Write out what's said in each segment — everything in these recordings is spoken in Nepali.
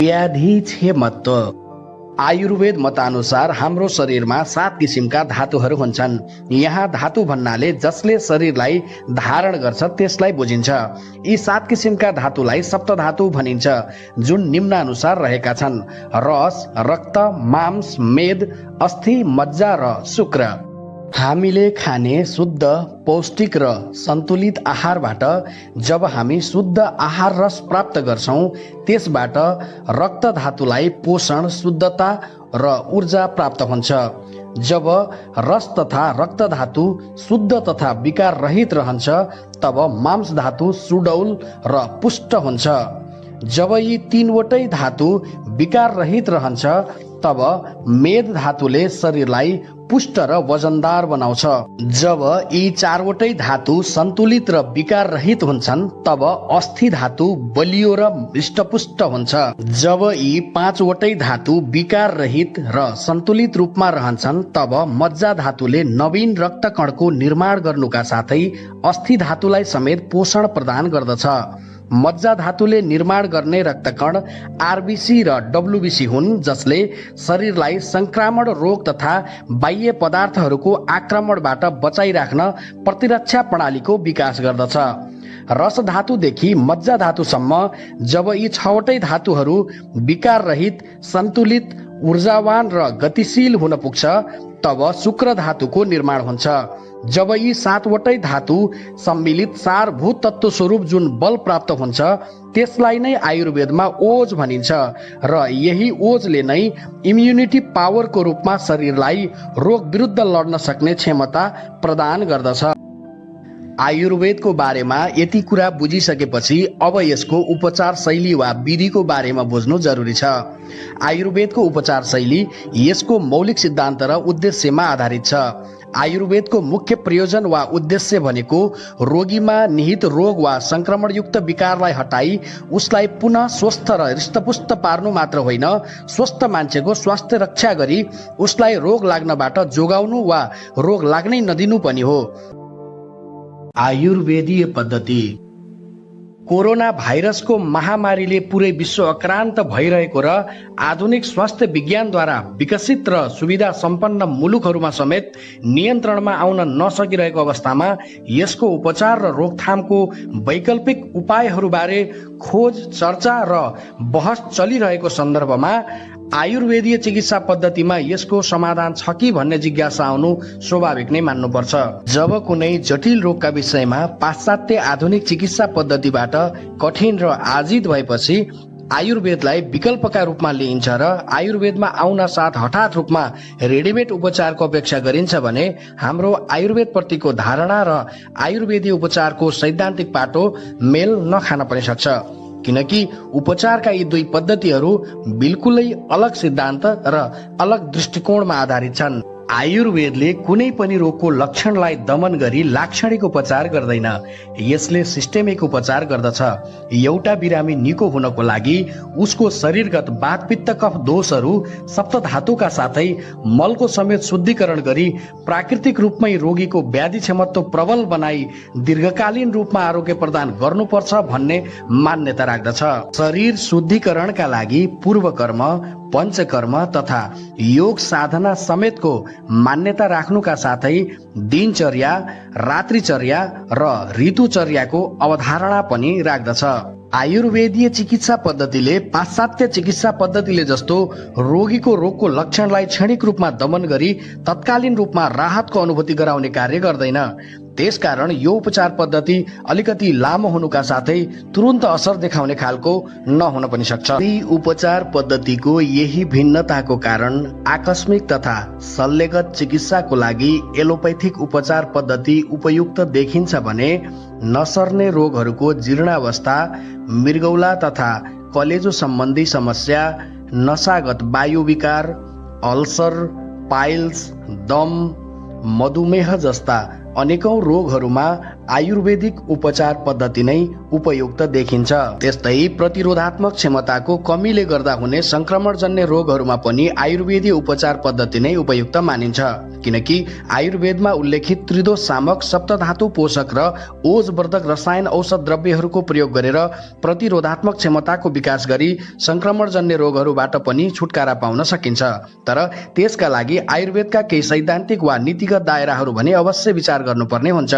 व्याधि क्षमत्व। आयुर्वेद मतानुसार हाम्रो शरीरमा 7 किसिमका धातुहरू हुन्छन्। यहाँ धातु भन्नाले जसले शरीरलाई धारण गर्छ त्यसलाई बुझिन्छ। यी 7 किसिमका धातुलाई सप्तधातु भनिन्छ, जुन निम्नानुसार रहेका छन्: रस, रक्त, मांस, मेद, अस्थि, मज्जा र शुक्र। हामीले खाने शुद्ध, पौष्टिक र सन्तुलित आहारबाट जब हामी शुद्ध आहार रस प्राप्त गर्छौं, त्यसबाट रक्त धातुलाई पोषण, शुद्धता र ऊर्जा प्राप्त हुन्छ। जब रस तथा रक्त धातु शुद्ध तथा विकार रहित रहन्छ, तब मांस धातु सुडौल र पुष्ट हुन्छ। जब यी 3वटै धातु विकार रहित रहन्छ, तब मेद धातुले शरीरलाई पुष्ट र वजनदार बनाउँछ। जब यी 4वटै धातु सन्तुलित र विकार रहित हुन्छन्, तब अस्थि धातु बलियो र हृष्टपुष्ट हुन्छ। जब यी 5वटै धातु विकार रहित र सन्तुलित रूपमा रहन्छन्, तब मज्जा धातुले नवीन रक्तकणको निर्माण गर्नुका साथै अस्थि धातुलाई समेत पोषण प्रदान गर्दछ। मज्जा धातुले निर्माण गर्ने रक्तकण आरबीसी र डब्लुबीसी हुन्, जसले शरीरलाई संक्रामक रोग तथा बाह्य पदार्थहरूको आक्रमणबाट बचाइराख्न प्रतिरक्षा प्रणालीको विकास गर्दछ। रस धातुदेखि मज्जा धातुसम्म जब यी 6वटै धातुहरू विकार रहित, सन्तुलित, ऊर्जावान र गतिशील हुन पुग्छ, तब शुक्र धातुको निर्माण हुन्छ। जब यी 7वटै धातु सम्मिलित सारभूत तत्त्व स्वरूप जुन बल प्राप्त हुन्छ, त्यसलाई नै आयुर्वेदमा ओज भनिन्छ र यही ओजले नै इम्युनिटी पावरको रूपमा शरीरलाई रोग विरुद्ध लड्न सक्ने क्षमता प्रदान गर्दछ। आयुर्वेदको बारेमा यति कुरा बुझिसकेपछि अब यसको उपचार शैली वा विधिको बारेमा बुझ्नु जरुरी छ। आयुर्वेदको उपचार शैली यसको मौलिक सिद्धान्त र उद्देश्यमा आधारित छ। आयुर्वेदको मुख्य प्रयोजन वा उद्देश्य भनेको रोगीमा निहित रोग वा संक्रमणयुक्त विकारलाई हटाई उसलाई पुनः स्वस्थ र हृष्टपुष्ट पार्नु मात्र होइन, स्वस्थ मान्छेको स्वास्थ्य रक्षा गरी उसलाई रोग लाग्नबाट जोगाउनु वा रोग लाग्नै नदिनु पनि हो। आयुर्वेदीय पद्धति। कोरोना भाइरसको महामारीले पुरै विश्व अक्रान्त भइरहेको र आधुनिक स्वास्थ्य विज्ञानद्वारा विकसित र सुविधा सम्पन्न मुलुकहरूमा समेत नियन्त्रणमा आउन नसकिरहेको अवस्थामा यसको उपचार र रोकथामको वैकल्पिक उपायहरूबारे खोज, चर्चा र बहस चलिरहेको सन्दर्भमा आयुर्वेदीय चिकित्सा पद्धतिमा यसको समाधान छ कि भन्ने जिज्ञासा आउनु स्वाभाविक नै मान्नुपर्छ। जब कुनै जटिल रोगका विषयमा पाश्चात्य आधुनिक चिकित्सा पद्धतिबाट कठिन र आजित भएपछि आयुर्वेदलाई विकल्पका रूपमा लिइन्छ र आयुर्वेदमा आउन साथ हठात रूपमा रेडिमेड उपचारको अपेक्षा गरिन्छ भने हाम्रो आयुर्वेद प्रतिको धारणा र आयुर्वेदीय उपचारको सैद्धान्तिक पाटो मेल नखान पनि सक्छ, किनकि उपचारका यी 2 पद्धतिहरू बिल्कुलै अलग सिद्धान्त र अलग दृष्टिकोणमा आधारित छन्। आयुर्वेदले कुनै पनि रोगको लक्षणलाई दमन गरी लाक्षणिक उपचार गर्दैन, यसले सिस्टेमिक उपचार गर्दछ। एउटा बिरामी निको हुनको लागि उसको शरीरगत वात पित्त कफ दोषहरू सप्तधातुका साथै मलको समेत शुद्धिकरण गरी प्राकृतिक रूपमै रोगीको व्याधि क्षमत्व प्रबल बनाई दीर्घकालीन रूपमा आरोग्य प्रदान गर्नुपर्छ भन्ने मान्यता राख्दछ। शरीर शुद्धिकरणका लागि पूर्व कर्म, पञ्चकर्म तथा योग साधना समेतको मान्यता राख्नुका साथै दिनचर्या, रात्रिचर्या र ऋतुचर्याको अवधारणा पनि राख्दछ। आयुर्वेदीय चिकित्सा पद्धतिले पाश्चात्य चिकित्सा पद्धतिले जस्तो रोगीको रोगको लक्षणलाई क्षणिक रूपमा दमन गरी तत्कालीन रूपमा राहतको अनुभूति गराउने कार्य गर्दैन। त्यसकारण यो उपचार पद्धति अलिकति लामो हुनुका साथै तुरुन्त असर देखाउने खालको नहुन पनि सक्छ। यी उपचार पद्धतिको यही भिन्नताको कारण आकस्मिक तथा शल्यगत चिकित्साको लागि एलोपैथिक उपचार पद्धति उपयुक्त देखिन्छ भने नसर्ने रोगहरूको जीर्णावस्था, मृगौला तथा कलेजो सम्बन्धी समस्या, नसागत वायु विकार, अल्सर, पाइल्स, दम, मधुमेह जस्ता अनेकौं रोगहरूमा आयुर्वेदिक उपचार पद्धति नै उपयुक्त देखिन्छ। त्यस्तै प्रतिरोधात्मक क्षमताको कमीले गर्दा हुने संक्रमणजन्य रोगहरूमा पनि आयुर्वेदीय उपचार पद्धति नै उपयुक्त मानिन्छ, किनकि आयुर्वेदमा उल्लेखित त्रिदोष शामक, सप्तधातु पोषक र ओजवर्धक रसायन औषध द्रव्यहरूको प्रयोग गरेर प्रतिरोधात्मक क्षमताको विकास गरी संक्रमणजन्य रोगहरूबाट पनि छुटकारा पाउन सकिन्छ। तर त्यसका लागि आयुर्वेदका केही सैद्धान्तिक वा नीतिगत दायराहरू भने अवश्य विचार गर्नुपर्ने हुन्छ,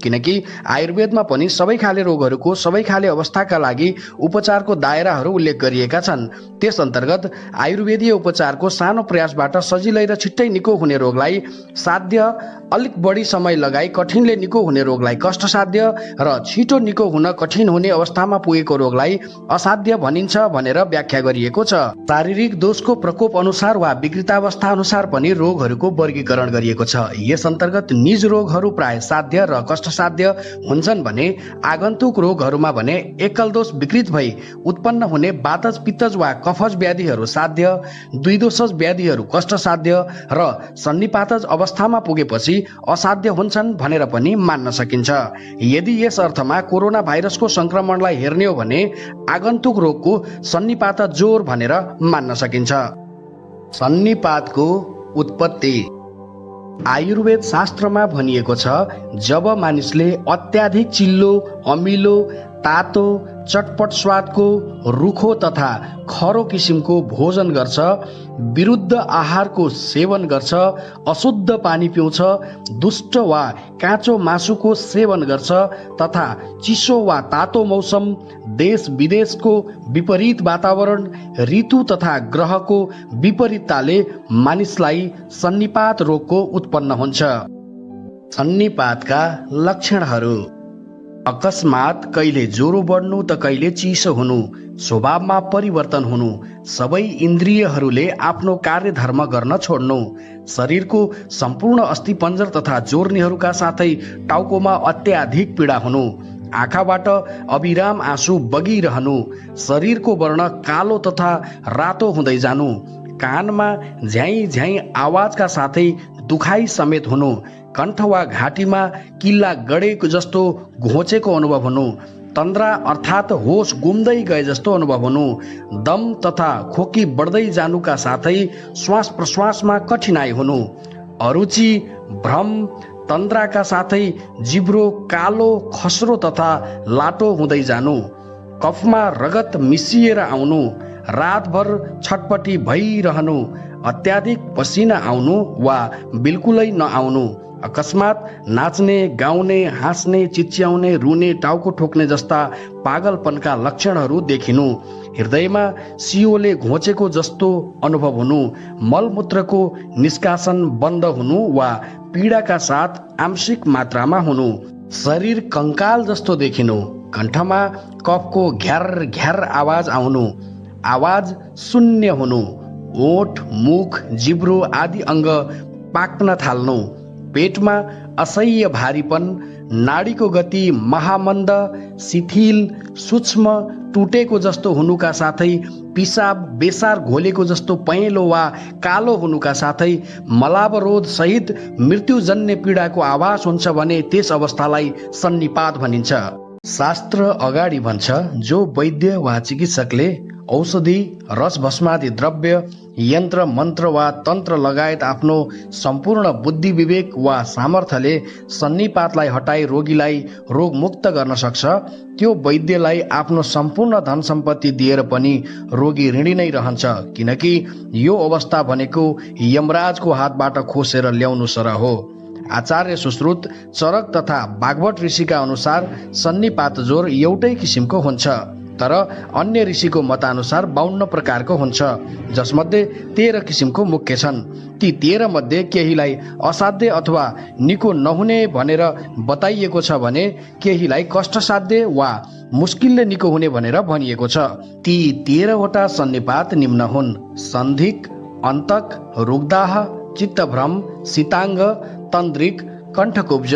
किनकि आयुर्वेदमा पनि सबै खाले रोगहरूको सबै खाले अवस्थाका लागि उपचारको दायराहरू उल्लेख गरिएका छन्। त्यस अन्तर्गत आयुर्वेदीय उपचारको सानो प्रयासबाट सजिलै र छिट्टै निको हुने रोगलाई साध्य, अलिक बढी समय लगाई कठिनले निको हुने रोगलाई कष्टसाध्य र छिटो निको हुन कठिन हुने अवस्थामा पुगेको रोगलाई असाध्य भनिन्छ भनेर व्याख्या गरिएको छ। शारीरिक दोषको प्रकोप अनुसार वा विकृतावस्था अनुसार पनि रोगहरूको वर्गीकरण गरिएको छ। यस अन्तर्गत निज रोगहरू प्राय साध्य र कष्टसाध्य हुन्छन् भने आगन्तुक रोगहरूमा भने एकल दोष विकृत भई उत्पन्न हुने वातज, पित्तज वा कफज व्याधिहरू साध्य, द्विदोषज व्याधिहरू कष्टसाध्य र सन्निपातज अवस्थामा पुगेपछि असाध्य हुन्छन् भनेर पनि मान्न सकिन्छ। यदि यस अर्थमा कोरोना भाइरसको संक्रमणलाई हेर्ने हो भने आगन्तुक रोगको सन्निपात जोर भनेर मान्न सकिन्छ। सन्निपातको उत्पत्ति। आयुर्वेद शास्त्रमा भनिएको छ, जब मानिसले अत्याधिक चिल्लो, अमिलो, तातो, चटपट स्वादको, रुखो तथा खरो किसिमको भोजन गर्छ, विरुद्ध आहारको सेवन गर्छ, अशुद्ध पानी पिउँछ, दुष्ट वा काँचो मासुको सेवन गर्छ तथा चिसो वा तातो मौसम, देश विदेशको विपरीत वातावरण, ऋतु तथा ग्रहको विपरीतताले मानिसलाई सन्निपात रोगको उत्पन्न हुन्छ। सन्निपातका लक्षणहरू। अकस्मात कहिले ज्वरो बढ्नु त कहिले चिसो हुनु, स्वभावमा परिवर्तन हुनु, सबै इन्द्रियहरूले आफ्नो कार्यधर्म गर्न छोड्नु, शरीरको सम्पूर्ण अस्थिपञ्जर तथा जोर्नीहरूका साथै टाउकोमा अत्याधिक पीडा हुनु, आँखाबाट अविराम आँसु बगिरहनु, शरीरको वर्ण कालो तथा रातो हुँदै जानु, कानमा झ्याइ झ्याइ आवाजका साथै दुखाइ समेत हुनु, कण्ठ वा घाँटीमा किल्ला गडेको जस्तो घोचेको अनुभव हुनु, तन्द्रा अर्थात् होस गुम्दै गए जस्तो अनुभव हुनु, दम तथा खोकी बढ्दै जानुका साथै श्वास प्रश्वासमा कठिनाइ हुनु, अरुचि, भ्रम, तन्द्राका साथै जिब्रो कालो, खस्रो तथा लाटो हुँदै जानु, कफमा रगत मिसिएर आउनु, रातभर छटपटी भइरहनु, अत्याधिक पसिना आउनु वा बिल्कुलै नआउनु, अकस्मात नाच्ने, गाउने, हाँस्ने, चिच्याउने, रुने, टाउको ठोक्ने जस्ता पागलपनका लक्षणहरू देखिनु, हृदयमा सियोले घोचेको जस्तो अनुभव हुनु, मलमूत्रको निष्कासन बन्द हुनु वा पीडाका साथ आंशिक मात्रामा हुनु, शरीर कंकाल जस्तो देखिनु, कण्ठमा कफको घ्यार घ्यार आवाज आउनु, आवाज शून्य हुनु, ओठ, मुख, जिब्रो आदि अङ्ग पाक्न थाल्नु, पेटमा असह्य भारीपन, नाडीको गति महामन्द, शिथिल, सूक्ष्म, टुटेको जस्तो हुनुका साथै पिसाब बेसार घोलेको जस्तो पहेँलो वा कालो हुनुका साथै मलावरोध सहित मृत्युजन्य पीडाको आभास हुन्छ भने त्यस अवस्थालाई सन्निपात भनिन्छ। शास्त्र अगाडि भन्छ, जो वैद्य वा चिकित्सकले औषधि, रसभस्मादि द्रव्य, यन्त्र मन्त्र वा तन्त्र लगायत आफ्नो सम्पूर्ण बुद्धि विवेक वा सामर्थ्यले सन्निपातलाई हटाई रोगीलाई रोगमुक्त गर्न सक्छ, त्यो वैद्यलाई आफ्नो सम्पूर्ण धन सम्पत्ति दिएर पनि रोगी ऋणी नै रहन्छ, किनकि यो अवस्था भनेको यमराजको हातबाट खोसेर ल्याउनु सरह हो। आचार्य सुश्रुत, चरक तथा बागवट ऋषिका अनुसार सन्निपात ज्वरो एउटै किसिमको हुन्छ, तर अन्य ऋषिको मतानुसार 52 प्रकारको हुन्छ, जसमध्ये 13 किसिमको मुख्य छन्। ती 13 मध्ये केहीलाई असाध्य अथवा निको नहुने भनेर बताइएको छ भने केहीलाई कष्टसाध्य वा मुस्किलले निको हुने भनेर भनिएको छ। ती 13 वटा सन्निपात निम्न हुन्: सन्धिक, अन्तक, रुग्दाह, चित्तभ्रम, शीताङ्ग, तन्द्रिक, कण्ठकुब्ज,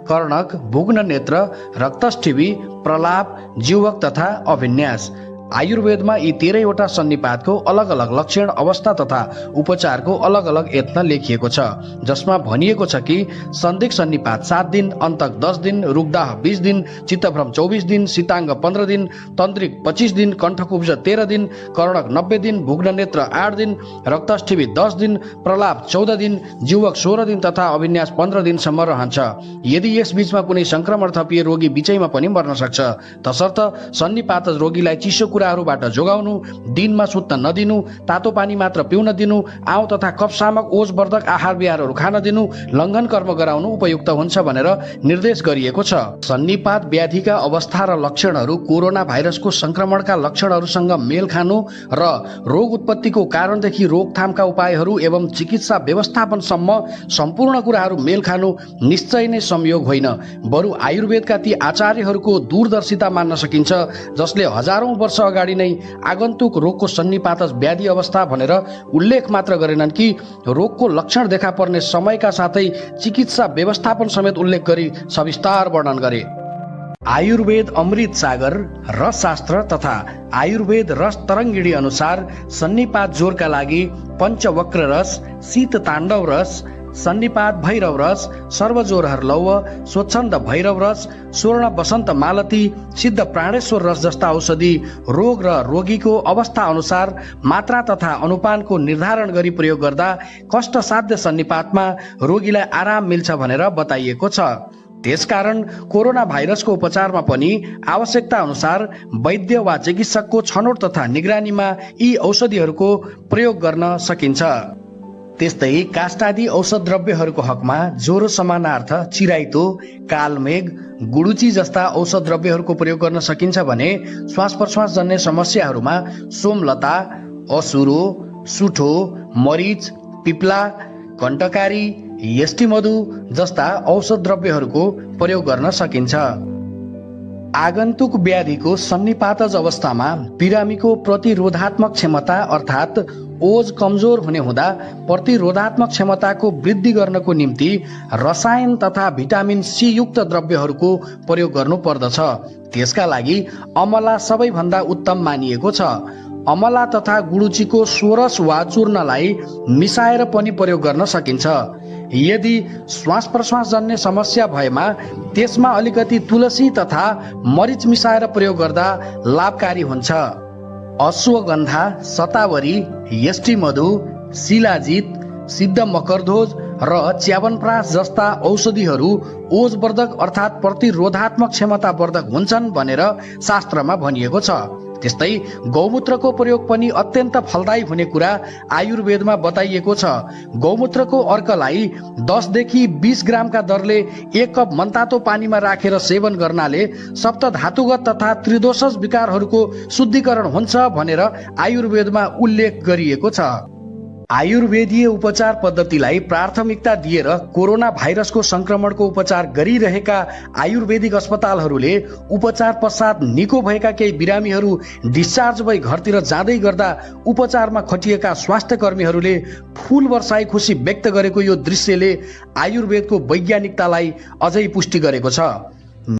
कर्णक, भुग्न नेत्र, रक्तष्ठिवी, प्रलाप, जीवक तथा अभिन्यास। आयुर्वेदमा यी 13वटा सन्निपातको अलग अलग लक्षण, अवस्था तथा उपचारको अलग अलग यत्न लेखिएको छ, जसमा भनिएको छ कि सन्दिग्ध सन्निपात 7 दिन, अन्तक 10 दिन, रुग्दाह 20 दिन, चित्तभ्रम 24 दिन, शीताङ्ग 15 दिन, तन्त्रिक 25 दिन, कण्ठकुब्ज 13 दिन, कर्णक 90 दिन, भुग्न नेत्र 8 दिन, रक्तष्ठिवी 10 दिन, प्रलाप 14 दिन, जीवक 16 दिन तथा अभिन्यास 15 दिनसम्म रहन्छ। यदि यस बीचमा कुनै संक्रमण थपिए रोगी बिचैमा पनि मर्न सक्छ, तसर्थ सन्निपात रोगीलाई चिसो कुराहरूबाट जोगाउनु, दिनमा सुत्न नदिनु, तातो पानी मात्र पिउन दिनु, आउँ तथा कफ शामक ओजवर्धक आहार विहारहरू खान दिनु, लङ्घन कर्म गराउनु उपयुक्त हुन्छ भनेर निर्देश गरिएको छ। सन्निपात व्याधिका अवस्था र लक्षणहरू कोरोना भाइरसको संक्रमणका लक्षणहरूसँग मेल खानु र रोग उत्पत्तिको कारणदेखि रोकथामका उपायहरू एवं चिकित्सा व्यवस्थापनसम्म सम्पूर्ण कुराहरू मेल खानु निश्चय नै संयोग होइन, बरु आयुर्वेदका ती आचार्यहरूको दूरदर्शिता मान्न सकिन्छ जसले हजारौं वर्ष अगाडि नै आगन्तुक रोगको सन्निपात व्याधि अवस्था भनेर उल्लेख मात्र गरेनन् कि रोगको लक्षण देखा पर्ने समयका साथै चिकित्सा व्यवस्थापन समेत उल्लेख गरी सविस्तार वर्णन गरे। आयुर्वेद अमृत सागर रसशास्त्र तथा आयुर्वेद रस तरङ्गिणी अनुसार सन्निपात ज्वरका लागि पञ्चवक्र रस, शीत ताण्डव रस, सन्निपात भैरव रस, सर्वजोरहर लौह, स्वच्छन्द भैरव रस, स्वर्ण बसन्त मालती, सिद्ध प्राणेश्वर रस जस्ता औषधि रोग र रोगीको अवस्था अनुसार मात्रा तथा अनुपानको निर्धारण गरी प्रयोग गर्दा कष्टसाध्य सन्निपातमा रोगीलाई आराम मिल्छ भनेर बताइएको छ। त्यसकारण कोरोना भाइरसको उपचारमा पनि आवश्यकता अनुसार वैद्य वा चिकित्सकको छनौट तथा निगरानीमा यी औषधिहरूको प्रयोग गर्न सकिन्छ। त्यस्तै काष्ठादि औषध द्रव्यहरूको हकमा ज्वरो समानार्थ चिराइतो, कालमेघ, गुडुची जस्ता औषध द्रव्यहरूको प्रयोग गर्न सकिन्छ भने श्वास प्रश्वास जन्य समस्याहरूमा सोमलता, असुरो, सुठो, मरिच, पिप्ला, कण्टकारी, यष्टिमधु जस्ता औषध द्रव्यहरूको प्रयोग गर्न सकिन्छ। आगन्तुक व्याधिको सन्निपातज अवस्थामा बिरामीको प्रतिरोधात्मक क्षमता अर्थात् ओज कमजोर हुने हुँदा प्रतिरोधात्मक क्षमताको वृद्धि गर्नको निम्ति रसायन तथा भिटामिन सी युक्त द्रव्यहरूको प्रयोग गर्नु पर्दछ। त्यसका लागि अमला सबैभन्दा उत्तम मानिएको छ। अमला तथा गुडुचीको सोरस वा चूर्णलाई मिसाएर पनि प्रयोग गर्न सकिन्छ। यदि श्वास प्रश्वास जन्य समस्या भएमा त्यसमा अलिकति तुलसी तथा मरिच मिसाएर प्रयोग गर्दा लाभकारी हुन्छ। अश्वगन्धा, शतावरी, यष्टिमधु, शिलाजित, सिद्ध मकरध्वज र च्यावनप्राश जस्ता औषधिहरू ओजवर्धक अर्थात् प्रतिरोधात्मक क्षमतावर्धक हुन्छन् भनेर शास्त्रमा भनिएको छ। त्यस्तै गौमूत्रको प्रयोग पनि अत्यन्त फलदायी हुने कुरा आयुर्वेदमा बताइएको छ। गौमूत्रको अर्कलाई 10 देखि 20 ग्रामका दरले 1 कप मनतातो पानीमा राखेर सेवन गर्नाले सप्त धातुगत तथा त्रिदोषज विकारहरूको शुद्धिकरण हुन्छ भनेर आयुर्वेदमा उल्लेख गरिएको छ। आयुर्वेदीय उपचार पद्धतिलाई प्राथमिकता दिएर कोरोना भाइरसको संक्रमणको उपचार गरिरहेका आयुर्वेदिक अस्पतालहरूले उपचार पश्चात निको भएका केही बिरामीहरू डिस्चार्ज भई घरतिर जाँदै गर्दा उपचारमा खटिएका स्वास्थ्य कर्मीहरूले फूल वर्षाई खुसी व्यक्त गरेको यो दृश्यले आयुर्वेदको वैज्ञानिकतालाई अझै पुष्टि गरेको छ।